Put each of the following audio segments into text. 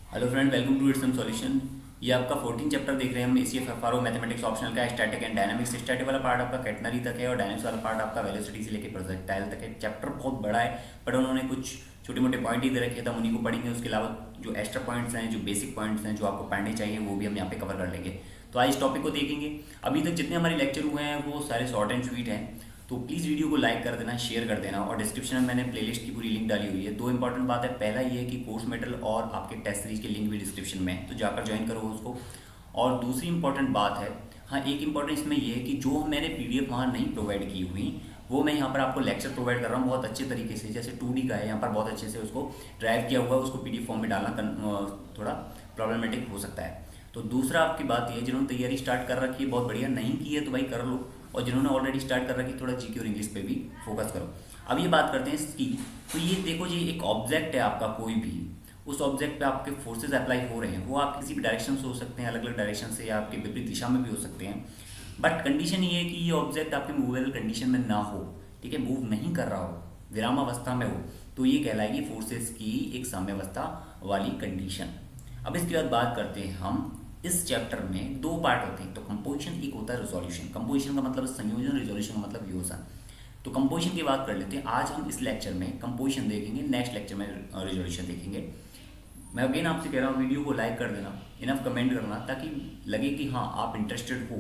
Hello friend, welcome to its solution. ये आपका 14 chapter देख रहे हैं हम ACF मैथमेटिक्स ऑप्शनल का। स्टैटिक एंड डायनामिक्स, स्टैटिक वाला पार्ट आपका कैटनरी तक है और डायनामिक्स वाला पार्ट आपका वेलोसिटी से लेकर प्रोजेक्टाइल तक है। चैप्टर बहुत बड़ा है, बट उन्होंने कुछ छोटे मोटे पॉइंट ही दे रखे थे, हम उन्हीं को पढ़ेंगे। उसके अलावा जो एक्स्ट्रा पॉइंट्स हैं, जो बेसिक पॉइंट्स हैं जो आपको पढ़ने चाहिए, वो भी हम यहाँ पे कवर कर लेंगे। तो आज इस टॉपिक को देखेंगे। अभी तक जितने हमारे लेक्चर हुए हैं वो सारे शॉर्ट एंड स्वीट हैं, तो प्लीज़ वीडियो को लाइक कर देना, शेयर कर देना, और डिस्क्रिप्शन में मैंने प्लेलिस्ट की पूरी लिंक डाली हुई है। दो इंपॉर्टेंट बात है, पहला ये है कि कोर्स मेटल और आपके टेस्ट सीरीज के लिंक भी डिस्क्रिप्शन में है, तो जाकर ज्वाइन करो उसको। और दूसरी इंपॉर्टेंट बात है, हाँ एक इंपॉर्टेंट इसमें ये है कि जो मैंने PDF वहाँ नहीं प्रोवाइड की हुई, वो मैं यहाँ पर आपको लेक्चर प्रोवाइड कर रहा हूँ बहुत अच्छे तरीके से। जैसे 2D का है, यहाँ पर बहुत अच्छे से उसको ड्राइव किया हुआ है, उसको PDF फॉर्म में डालना थोड़ा प्रॉब्लमेटिक हो सकता है। तो दूसरा आपकी बात ये, जिन्होंने तैयारी स्टार्ट कर रखी है बहुत बढ़िया, नहीं की है तो भाई कर लो, और जिन्होंने ऑलरेडी स्टार्ट कर रखी थोड़ा जीके और इंग्लिश पे भी फोकस करो। अब ये बात करते हैं इसकी। तो ये देखो जी, एक ऑब्जेक्ट है आपका कोई भी, उस ऑब्जेक्ट पे आपके फोर्सेज अप्लाई हो रहे हैं, वो आप किसी भी डायरेक्शन से हो सकते हैं, अलग अलग डायरेक्शन से, या आपके विपरीत दिशा में भी हो सकते हैं। बट कंडीशन ये है कि ये ऑब्जेक्ट आपके मूवेबल कंडीशन में ना हो, ठीक है, मूव नहीं कर रहा हो, विरामावस्था में हो, तो ये कहलाएगी फोर्सेस की एक साम्यावस्था वाली कंडीशन। अब इसके बाद बात करते हैं हम, इस चैप्टर में दो पार्ट होते हैं। तो कंपोजिशन एक होता है रिजोल्यूशन। कंपोजिशन का मतलब संयोजन, रिजोल्यूशन का मतलब योजन। तो कंपोजिशन की बात कर लेते हैं। आज हम इस लेक्चर में कंपोजिशन देखेंगे, नेक्स्ट लेक्चर में रिजोल्यूशन देखेंगे। मैं अगेन आपसे कह रहा हूँ, वीडियो को लाइक कर देना, इनफ कमेंट करना, ताकि लगे कि हाँ आप इंटरेस्टेड हो।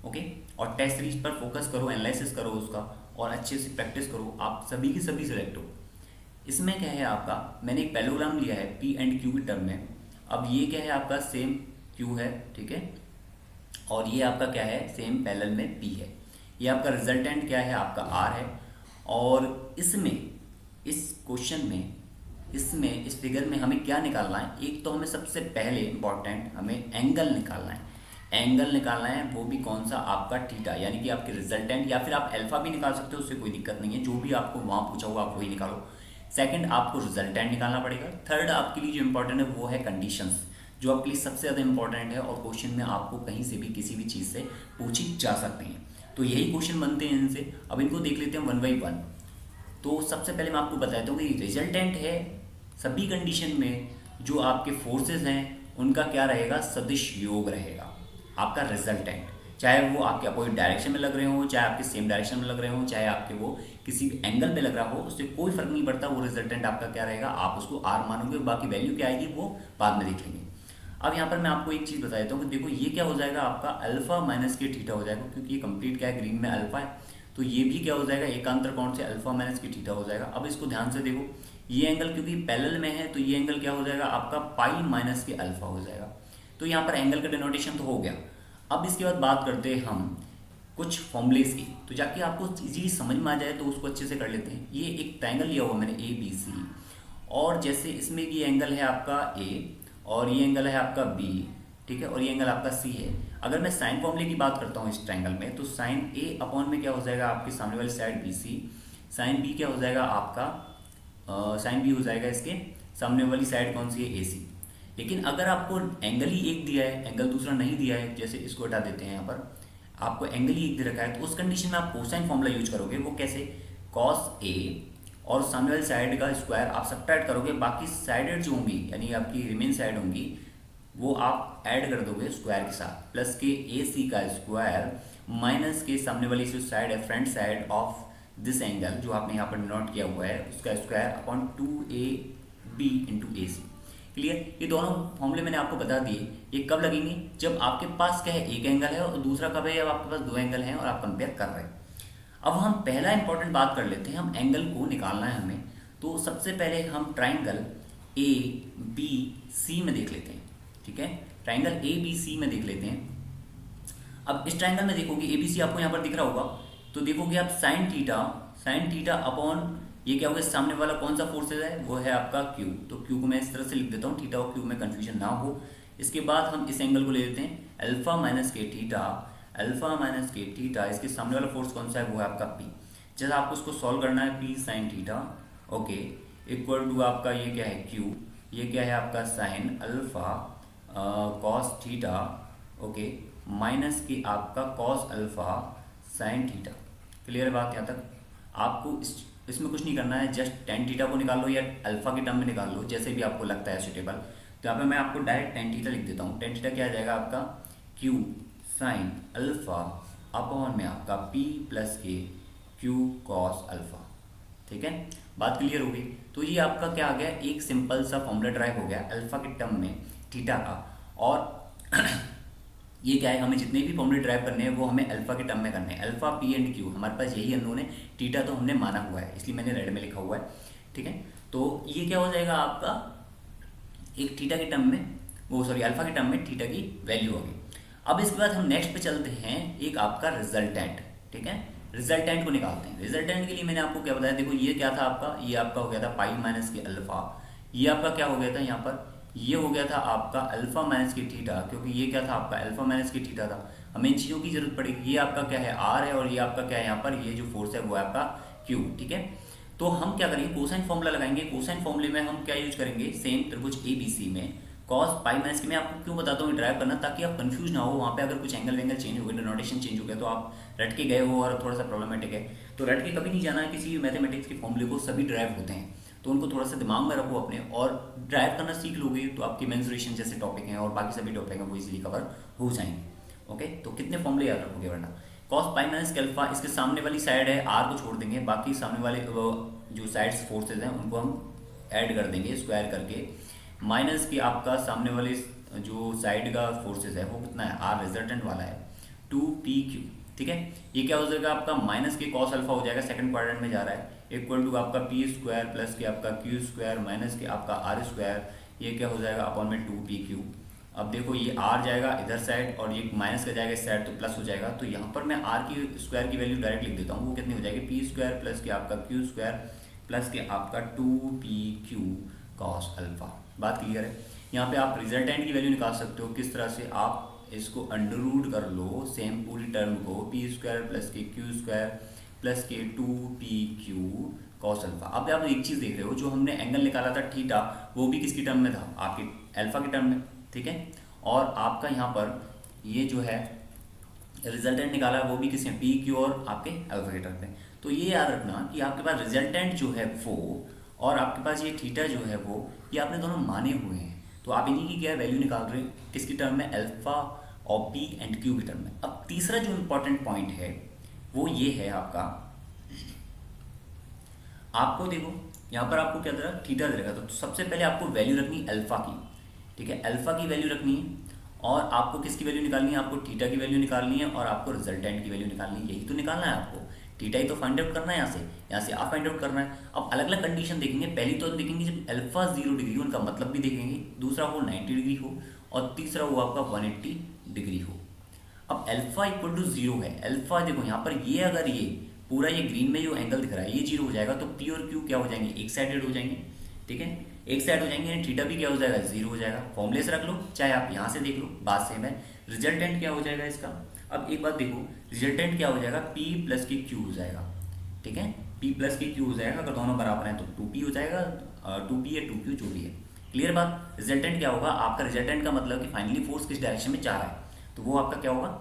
ओके, और टेस्ट सीरीज पर फोकस करो, एनालिसिस करो उसका, और अच्छे से प्रैक्टिस करो, आप सभी की सभी सिलेक्ट हो। इसमें क्या है आपका, मैंने एक पैलोग्राम लिया है P&Q की टर्म में। अब ये क्या है आपका, सेम Q है, ठीक है, और ये आपका क्या है, सेम पैरेलल में P है। ये आपका रिजल्टेंट क्या है, आपका R है। और इसमें, इस क्वेश्चन में, इसमें इस फिगर में हमें क्या निकालना है, एक तो हमें सबसे पहले इंपॉर्टेंट हमें एंगल निकालना है। एंगल निकालना है, वो भी कौन सा, आपका थीटा, यानी कि आपके रिजल्टेंट, या फिर आप अल्फा भी निकाल सकते हो, उससे कोई दिक्कत नहीं है, जो भी आपको वहाँ पूछा हुआ आप वही निकालो। सेकंड, आपको रिजल्टेंट निकालना पड़ेगा। थर्ड आपके लिए जो इंपॉर्टेंट है वो है कंडीशंस, जो आपके लिए सबसे ज़्यादा इंपॉर्टेंट है, और क्वेश्चन में आपको कहीं से भी किसी भी चीज़ से पूछी जा सकती हैं। तो यही क्वेश्चन बनते हैं इनसे। अब इनको देख लेते हैं वन बाई वन। तो सबसे पहले मैं आपको बताता हूँ कि रिजल्टेंट है, सभी कंडीशन में जो आपके फोर्सेस हैं उनका क्या रहेगा, सदिश योग रहेगा आपका रिजल्टेंट। चाहे वो आपके अपोजिट डायरेक्शन में लग रहे हो, चाहे आपके सेम डायरेक्शन में लग रहे हो, चाहे आपके वो किसी भी एंगल पे लग रहा हो, उससे कोई फर्क नहीं पड़ता, वो रिजल्टेंट आपका क्या रहेगा, आप उसको आर मानोगे। बाकी वैल्यू क्या आएगी वो बाद में देख लेंगे। अब यहाँ पर मैं आपको एक चीज़ बता देता हूँ कि देखो ये क्या हो जाएगा, आपका अल्फा माइनस के थीटा हो जाएगा, क्योंकि ये कंप्लीट क्या है, ग्रीन में अल्फा है, तो ये भी क्या हो जाएगा, एकांतर कोण से अल्फा माइनस के थीटा हो जाएगा। अब इसको ध्यान से देखो, ये एंगल क्योंकि पैरेलल में है, तो ये एंगल क्या हो जाएगा आपका, पाई माइनस के अल्फा हो जाएगा। तो यहाँ पर एंगल का डिनोटेशन तो हो गया। अब इसके बाद बात करते हैं हम कुछ फॉर्मूलेस की, तो जाके आपको इजीली समझ में आ जाए तो उसको अच्छे से कर लेते हैं। ये एक ट्रायंगल लिया हुआ मैंने ABC, और जैसे इसमें ये एंगल है आपका A, और ये एंगल है आपका B, ठीक है, और ये एंगल आपका C है। अगर मैं साइन फॉर्मूले की बात करता हूँ इस ट्रायंगल में, तो साइन A अपॉन में क्या हो जाएगा, आपके सामने वाली साइड BC, साइन B क्या हो जाएगा आपका, साइन B हो जाएगा इसके सामने वाली साइड कौन सी है, AC। लेकिन अगर आपको एंगल ही एक दिया है, एंगल दूसरा नहीं दिया है, जैसे इसको हटा देते हैं, यहाँ पर आपको एंगल ही एक दे रखा है, तो उस कंडीशन में आप कोसाइन फॉर्मूला यूज करोगे। वो कैसे, कॉस A और सामने वाली साइड का स्क्वायर आप सब्ट्रैक्ट करोगे, बाकी साइडेड जो होंगी, यानी आपकी रिमेन साइड होंगी, वो आप ऐड कर दोगे स्क्वायर के साथ, प्लस के AC का स्क्वायर माइनस के सामने वाली जो साइड है, front side of this angle जो आपने यहाँ पर नोट किया हुआ है, उसका square upon 2AB into AC। Clear. ये दोनों फॉर्मूले मैंने आपको बता दिए। ये कब लगेंगे, जब आपके पास क्या है, एक एंगल है, और दूसरा कब है, जब आपके पास दो एंगल हैं और आप कंपेयर कर रहे हैं। अब हम पहला इंपॉर्टेंट बात कर लेते हैं, हम एंगल को निकालना है हमें। तो सबसे पहले हम ट्राइंगल ABC में देख लेते हैं, ठीक है, ट्राइंगल ABC में देख लेते हैं। अब इस ट्राइंगल में देखोगे, ABC आपको यहाँ पर दिख रहा होगा, तो देखोगे आप साइन थीटा अपॉन ये क्या होगा, सामने वाला कौन सा फोर्सेज है, वो है आपका Q। तो Q को मैं इस तरह से लिख देता हूँ, थीटा और Q में कंफ्यूजन ना हो। इसके बाद हम इस एंगल को ले लेते हैं, अल्फा माइनस के थीटा, इसके सामने वाला फोर्स कौन सा है, वो है आपका P। जैसे आपको उसको सॉल्व करना है, P sine theta, okay, equal to आपका ये क्या है Q, ये क्या है आपका sine alpha cos theta, okay, minus की आपका cos alpha sine theta. Clear है बात यहाँ तक। आपको इसमें कुछ नहीं करना है, जस्ट टेन थीटा को निकाल लो या अल्फा की टर्म में निकाल लो, जैसे भी आपको लगता है सुटेबल। तो यहाँ पे मैं आपको डायरेक्ट टेन थीटा लिख देता हूँ। टेन थीटा क्या आ जाएगा आपका क्यू साइन अल्फा अपॉन में आपका पी प्लस के क्यू कॉस अल्फा। ठीक है, बात क्लियर हो गई। तो ये आपका क्या आ गया, एक सिंपल सा फॉर्मूला ड्राइव हो गया अल्फा के टर्म में थीटा का। और ये क्या है, हमें जितने भी फॉर्मूले ड्राइव करने हैं वो हमें अल्फा के टर्म में करने हैं। अल्फा पी एंड क्यू हमारे पास यही अननोन है, थीटा तो हमने माना हुआ है इसलिए मैंने रेड में लिखा हुआ है। ठीक है, तो ये क्या हो जाएगा आपका एक थीटा के टर्म में, वो सॉरी अल्फा के टर्म में थीटा की वैल्यू होगी। अब इसके बाद हम नेक्स्ट पे चलते हैं, एक आपका रिजल्टेंट। ठीक है, रिजल्टेंट को निकालते हैं। रिजल्टेंट के लिए मैंने आपको क्या बताया, देखो ये क्या था आपका, ये आपका हो गया था पाई माइनस के अल्फा। ये आपका क्या हो गया था यहाँ पर, ये हो गया था आपका अल्फा माइनस के थीटा, क्योंकि ये क्या था आपका अल्फा माइनस के थीटा था। हमें इन चीज़ों की जरूरत पड़ेगी। ये आपका क्या है आर है, और ये आपका क्या है यहाँ पर, ये जो फोर्स है वो है आपका क्यू। ठीक है, तो हम क्या करेंगे, कोसाइन फॉर्मूला लगाएंगे। कोसाइन फॉर्मूले में हम क्या यूज करेंगे, सेम त्रिभुज एबीसी में कॉस पाई माइनस के, मैं आपको क्यों बताता हूँ ड्राइव करना, ताकि आप कंफ्यूज ना हो। वहाँ पे अगर कुछ एंगल वेंगल चेंज हो गया, डिनोटेशन चेंज हो गया, तो आप रट के गए हो और थोड़ा सा प्रॉब्लमेटिक है। तो रट के कभी नहीं जाना है किसी मैथमेटिक्स के फॉर्मूले को, सभी ड्राइव होते हैं, तो उनको थोड़ा सा दिमाग में रखो अपने, और ड्राइव करना सीख लोगे तो आपकी मेंसुरेशन जैसे टॉपिक हैं और बाकी सभी टॉपिक हैं वो इजीली कवर हो जाएंगे। ओके, तो कितने फॉर्मूले याद रखोगे वरना, कॉस पाई माइनस अल्फा, इसके सामने वाली साइड है आर को छोड़ देंगे, बाकी सामने वाले जो साइड्स फोर्सेज हैं उनको हम ऐड कर देंगे स्क्वायर करके, माइनस की आपका सामने वाले जो साइड का फोर्सेज है वो कितना है, आर रिजल्टेंट वाला है 2pq। ठीक है, ये क्या हो जाएगा आपका माइनस के कॉस अल्फा हो जाएगा, सेकंड क्वाड्रेंट में जा रहा है, इक्वल टू आपका पी स्क्वायर प्लस के आपका क्यू स्क्वायर माइनस के आपका आर स्क्वायर, ये क्या हो जाएगा अपॉन में 2pq। अब देखो ये आर जाएगा इधर साइड और ये माइनस का जाएगा इस साइड, तो प्लस हो जाएगा। तो यहाँ पर मैं आर की स्क्वायर की वैल्यू डायरेक्ट लिख देता हूँ, वो कितनी हो जाएगी, पी स्क्वायर प्लस के आपका क्यू स्क्वायर प्लस के आपका 2pq कॉस अल्फा। बात क्लियर है। यहाँ पे आप रिजल्टेंट की वैल्यू निकाल सकते हो किस तरह से, आप इसको अंडर रूट कर लो सेम पूरी टर्म को, पी स्क्वायर प्लस के क्यू स्क्वायर प्लस के 2pq कॉस अल्फा। अब आप एक चीज़ देख रहे हो, जो हमने एंगल निकाला था थीटा, वो भी किसकी टर्म में था, आपके अल्फा की टर्म में। ठीक है, और आपका यहाँ पर ये जो है रिजल्टेंट निकाला वो भी किसमें, पी क्यू और आपके अल्फा के टर्म में। तो ये याद रखना कि आपके पास रिजल्टेंट जो है वो और आपके पास ये थीटा जो है वो, ये आपने दोनों माने हुए हैं, तो आप इन्हीं की क्या वैल्यू निकाल रहे हैं किसकी टर्म में, अल्फा और पी एंड क्यू की टर्म में। अब तीसरा जो इंपॉर्टेंट पॉइंट है वो ये है आपका, आपको देखो यहाँ पर आपको क्या दे रहा है, थीटा दे रहा है, तो सबसे पहले आपको वैल्यू रखनी अल्फा की। ठीक है, अल्फा की वैल्यू रखनी है, और आपको किसकी वैल्यू निकालनी है, आपको थीटा की वैल्यू निकालनी है, और आपको रिजल्टेंट की वैल्यू निकालनी है। यही तो निकालना है आपको, थीटा ही तो फाइंड आउट करना है, यहाँ से आप फाइंड आउट करना है। अब अलग अलग कंडीशन देखेंगे, पहली तो देखेंगे जब अल्फा 0 डिग्री हो, उनका मतलब भी देखेंगे, दूसरा वो 90 डिग्री हो, और तीसरा वो आपका 180 डिग्री हो। अब अल्फा इक्वल टू 0 है, अल्फा देखो यहाँ पर ये अगर ये पूरा ये ग्रीन में जो एंगल दिख रहा है ये 0 हो जाएगा, तो पी और क्यू क्या हो जाएंगे, एक साइडेड हो जाएंगे। ठीक है, एक साइड हो जाएंगे, थीटा भी क्या हो जाएगा, 0 हो जाएगा। फॉर्मूले से रख लो, चाहे आप यहाँ से देख लो, बात सेम है। रिजल्टेंट क्या हो जाएगा इसका, अब एक बात देखो, रिजल्टेंट क्या हो जाएगा, P प्लस की Q हो जाएगा। ठीक है, P प्लस की Q हो जाएगा, अगर दोनों बराबर हैं तो 2P हो जाएगा, 2P या 2Q जो भी है। क्लियर बात। रिजल्टेंट क्या होगा आपका, रिजल्टेंट का मतलब कि फाइनली फोर्स किस डायरेक्शन में जा रहा है, तो वो आपका क्या होगा,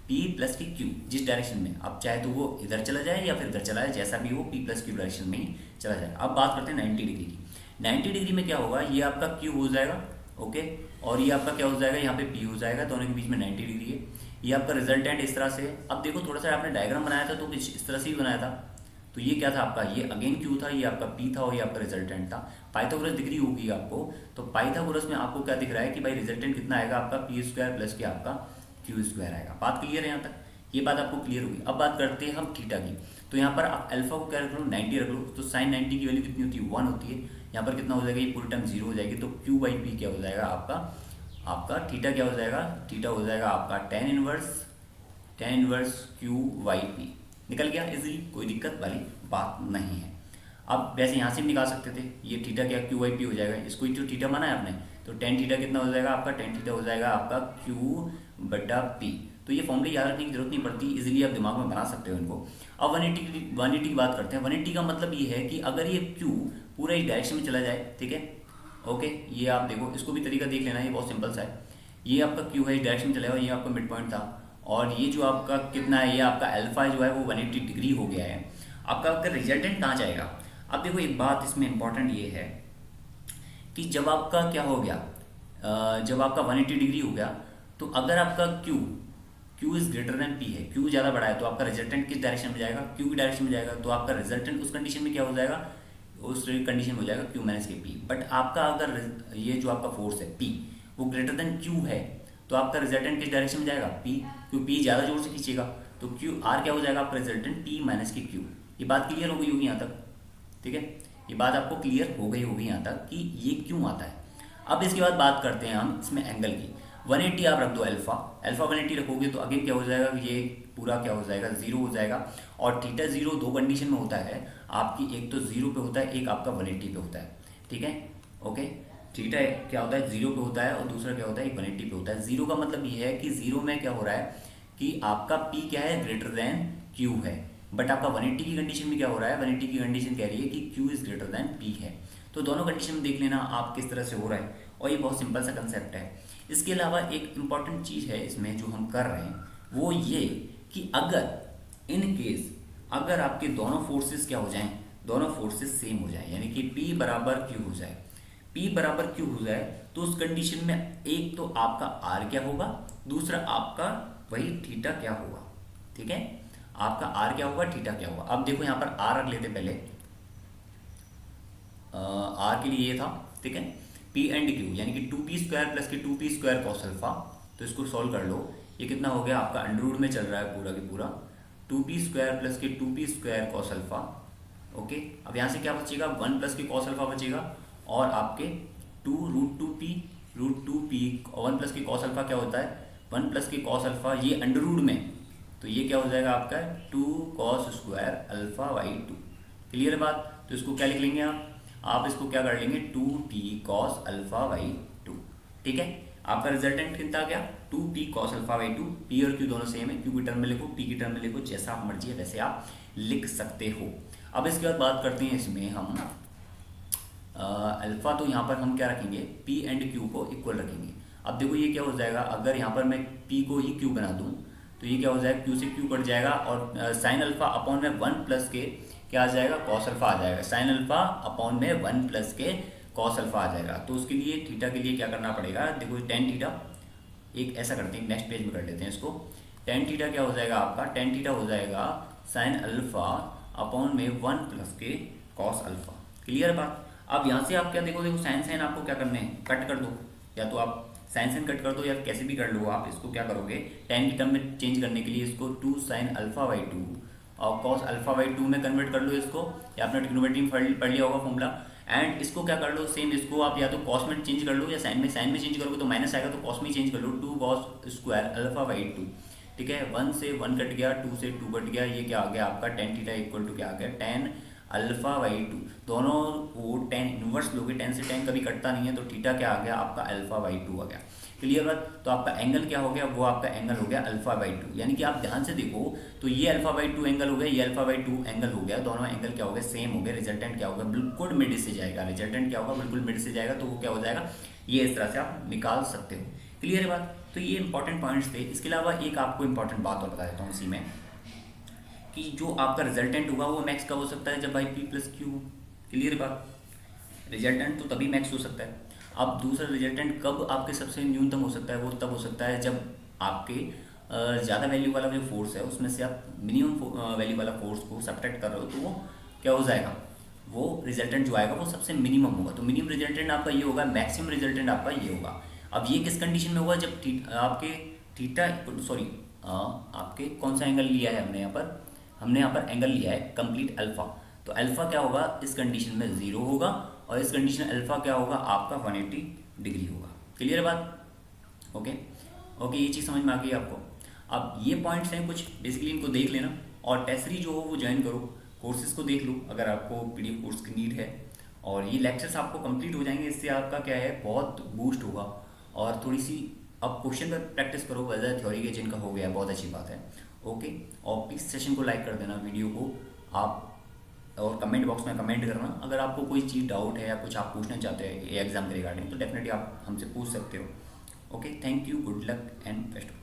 P प्लस की Q, जिस डायरेक्शन में, अब चाहे तो वो इधर चला जाए या फिर इधर चला जाए, जैसा भी हो P प्लस Q डायरेक्शन में ही चला जाए। अब बात करते हैं 90 डिग्री की। 90 डिग्री में क्या होगा, ये आपका Q हो जाएगा, ओके, और ये आपका क्या हो जाएगा, यहाँ पे P हो जाएगा, दोनों के बीच में 90 डिग्री है। ये आपका रिजल्टेंट इस तरह से। अब देखो थोड़ा सा आपने डायग्राम बनाया था तो कुछ इस तरह से ही बनाया था, तो ये क्या था आपका, ये अगेन Q था, ये आपका P था, और ये आपका रिजल्टेंट था। पाइथागोरस डिग्री होगी आपको, तो पाइथागोरस में आपको क्या दिख रहा है कि भाई रिजल्टेंट कितना आएगा आपका, P स्क्वायर प्लस के आपका Q स्क्वायर आएगा। बात क्लियर है यहाँ तक, ये बात आपको क्लियर होगी। अब बात करते हैं हम थीटा की, तो यहाँ पर आप अल्फा को क्या रख लो, 90 रख लो, तो साइन 90 की वैल्यू कितनी होती है, 1 होती है। यहाँ पर कितना हो जाएगा, ये पूरी टर्म 0 हो जाएगी, तो Q बाई P क्या हो जाएगा आपका थीटा क्या हो जाएगा, थीटा हो जाएगा आपका tan inverse Q by P। निकल गया इजीली, कोई दिक्कत वाली बात नहीं है। अब वैसे यहाँ से भी निकाल सकते थे, ये थीटा क्या Q बाई P हो जाएगा, इसको जो थीटा माना है आपने, तो tan थीटा कितना हो जाएगा आपका, tan थीटा हो जाएगा आपका Q बटा P। तो ये फॉर्मूले याद रखने की जरूरत नहीं पड़ती, इजीली आप दिमाग में बना सकते हो इनको। अब 180 की बात करते हैं। 180 का मतलब ये है कि अगर ये Q पूरा इस डायरेक्शन में चला जाए, ठीक है, ओके, ये आप देखो, इसको भी तरीका देख लेना, ये बहुत सिंपल सा है। ये आपका Q है, इस डायरेक्शन में चला जाए, ये आपका मिड पॉइंट था, और ये जो आपका कितना है, ये आपका अल्फा जो है वो 180 डिग्री हो गया है। आपका अगर रिजल्टेंट कहाँ जाएगा, अब देखो एक बात इसमें इंपॉर्टेंट ये है कि जब आपका क्या हो गया, जब आपका 180 डिग्री हो गया तो अगर आपका Q is greater than P है, Q ज़्यादा बड़ा है, तो आपका रिजल्टेंट किस डायरेक्शन में जाएगा, Q की डायरेक्शन में जाएगा। तो आपका रिजल्टेंट उस कंडीशन में क्या हो जाएगा, उस कंडीशन में हो जाएगा Q माइनस के P। बट आपका अगर ये जो आपका फोर्स है P वो ग्रेटर देन Q है तो आपका रिजल्टेंट किस डायरेक्शन में जाएगा, P, क्योंकि P ज़्यादा जोर से खींचेगा तो Q R क्या हो जाएगा आपका रिजल्टेंट P माइनस के Q। ये बात क्लियर हो गई होगी यहाँ तक, ठीक है, ये बात आपको क्लियर हो गई होगी यहाँ तक कि ये क्यों आता है। अब इसके बाद बात करते हैं हम इसमें एंगल की। 180 आप रख दो, अल्फा 180 रखोगे तो अगेन क्या हो जाएगा, ये पूरा क्या हो जाएगा, जीरो हो जाएगा। और थीटा जीरो दो कंडीशन में होता है आपकी, एक तो जीरो पे होता है, एक आपका 180 पे होता है, ठीक है, ओके। थीटा क्या होता है, जीरो पे होता है और दूसरा क्या होता है, 180 पे होता है। जीरो का मतलब ये है कि जीरो में क्या हो रहा है कि आपका P क्या है, ग्रेटर देन Q है। बट आपका 180 की कंडीशन में क्या हो रहा है, 180 की कंडीशन कह रही है कि Q is greater than P है। तो दोनों कंडीशन में देख लेना आप किस तरह से हो रहा है, और ये बहुत सिंपल सा कंसेप्ट है। इसके अलावा एक इम्पॉर्टेंट चीज़ है इसमें जो हम कर रहे हैं, वो ये कि अगर इन केस अगर आपके दोनों फोर्सेस क्या हो जाएं, दोनों फोर्सेस सेम हो जाए, यानी कि P बराबर Q हो जाए, P बराबर Q हो जाए, तो उस कंडीशन में एक तो आपका R क्या होगा, दूसरा आपका वही थीटा क्या होगा, ठीक है, आपका R क्या होगा, थीटा क्या होगा। अब देखो यहाँ पर R रख लेते पहले, R के लिए ये था, ठीक है, P एंड Q यानी कि 2P स्क्वायर प्लस के 2P स्क्वायर कॉस अल्फा। तो इसको सॉल्व कर लो, ये कितना हो गया आपका, अंडर रूट में चल रहा है पूरा की पूरा, 2P स्क्वायर प्लस के 2P square cos alpha, okay. अब यहाँ से क्या बचेगा, 1 प्लस के कॉस अल्फा बचेगा, और आपके 2√2p और 1 प्लस के कॉस अल्फा क्या होता है, 1 प्लस के कॉस अल्फा, ये अंडर रूट में, तो ये क्या हो जाएगा आपका 2 cos square alpha by 2। Clear बात, तो इसको क्या लिख लेंगे आप इसको क्या कर लेंगे, 2p कॉस अल्फा बाई 2, ठीक है। आपका रिजल्टेंट कितना आ गया, 2p cos alpha by 2। P और Q दोनों सेम है, Q की टर्म में लिखो, P की टर्म में लिखो, जैसा आप मर्जी है वैसे आप लिख सकते हो। अब इसके बाद बात करते हैं इसमें हम अल्फा, तो यहाँ पर हम क्या रखेंगे, P एंड Q को इक्वल रखेंगे। अब देखो ये क्या हो जाएगा, अगर यहाँ पर मैं P को ही Q बना दूँ तो ये क्या हो जाएगा, Q से Q कट जाएगा, और साइन अल्फा अपॉन में 1 प्लस के क्या आ जाएगा, कॉस अल्फा आ जाएगा। साइन अल्फा अपॉन में 1 प्लस के कॉस अल्फा आ जाएगा। तो उसके लिए थीटा के लिए क्या करना पड़ेगा, देखो टेन थीटा, एक ऐसा करते हैं, नेक्स्ट पेज में कर लेते हैं इसको। टेन थीटा क्या हो जाएगा आपका, टेन थीटा हो जाएगा साइन अल्फा अपॉन में 1 प्लस के कॉस अल्फा। क्लियर बात। अब यहाँ से आप क्या देखो, साइन साइन आपको क्या करने हैं, कट कर दो, या तो आप साइन साइन कट कर दो या कैसे भी कर लो आप। इसको क्या करोगे, टेन की टर्म में चेंज करने के लिए इसको 2 साइन अल्फा बाई 2 और कॉस अल्फा बाई 2 में कन्वर्ट कर लो इसको, या आपने ट्रिग्नोमेट्री में पढ़ लिया होगा फॉर्मूला। एंड इसको क्या कर लो, सेम इसको आप या तो कॉस में चेंज कर लो या साइन में चेंज करोगे तो माइनस आएगा, तो कॉस में चेंज कर लो, 2 कॉस स्क्वायर अल्फा बाई 2, ठीक है। 1 से 1 कट गया, 2 से 2 कट गया, ये क्या आ गया आपका टेन थीटा इक्वल टू क्या आ गया, टेन अल्फा बाई 2। दोनों को टेन इनवर्स लोगे, 10 से 10 कभी कटता नहीं है, तो थीटा क्या आ गया आपका अल्फा बाई 2 आ गया। क्लियर बात। तो आपका एंगल क्या हो गया, वो आपका एंगल हो गया अल्फा बाई 2। यानी कि आप ध्यान से देखो तो ये अल्फा बाई 2 एंगल हो गया, ये अल्फा बाई 2 एंगल हो गया, दोनों एंगल क्या हो गए, सेम हो गए। रिजल्टेंट क्या होगा, बिल्कुल मिड से जाएगा, रिजल्टेंट क्या होगा, बिल्कुल मिड से जाएगा, तो वो क्या हो जाएगा, ये इस तरह से आप निकाल सकते हो। क्लियर है बात। तो ये इंपॉर्टेंट पॉइंट्स थे। इसके अलावा एक आपको इंपॉर्टेंट बात और बता देता हूँ इसी में, कि जो आपका रिजल्टेंट होगा वो मैक्स कब हो सकता है, जब by P plus Q। Clear बात। रिजल्टेंट तो तभी मैक्स हो सकता है। अब दूसरा रिजल्टेंट कब आपके सबसे न्यूनतम हो सकता है, वो तब हो सकता है जब आपके ज़्यादा वैल्यू वाला जो फोर्स है उसमें से आप मिनिमम वैल्यू वाला फोर्स को सब्ट्रैक्ट कर रहे हो, तो वो क्या हो जाएगा, वो रिजल्टेंट जो आएगा वो सबसे मिनिमम होगा। तो मिनिमम रिजल्टेंट आपका ये होगा, मैक्सिमम रिजल्टेंट आपका ये होगा। अब ये किस कंडीशन में होगा, जब आपके थीटा सॉरी आपके कौन सा एंगल लिया है हमने यहाँ पर एंगल लिया है कंप्लीट अल्फा। तो अल्फा क्या होगा इस कंडीशन में 0 होगा, और इस कंडीशन अल्फा क्या होगा आपका 180 डिग्री होगा। क्लियर है बात। ओके, ये चीज़ समझ में आ गई आपको। अब ये पॉइंट्स हैं कुछ, बेसिकली इनको देख लेना, और टेसरी जो हो वो ज्वाइन करो, कोर्सेज को देख लो अगर आपको PDF कोर्स की नीड है, और ये लेक्चर्स आपको कंप्लीट हो जाएंगे। इससे आपका क्या है, बहुत बूस्ट होगा। और थोड़ी सी अब क्वेश्चन पर प्रैक्टिस करो, वैसे थ्योरी के जिनका हो गया बहुत अच्छी बात है। ओके, और प्लीज़ सेशन को लाइक कर देना, वीडियो को आप, और कमेंट बॉक्स में कमेंट करना अगर आपको कोई चीज़ डाउट है या कुछ आप पूछना चाहते हैं एग्जाम के रिगार्डिंग, तो डेफिनेटली आप हमसे पूछ सकते हो। Okay, thank you, good luck and best.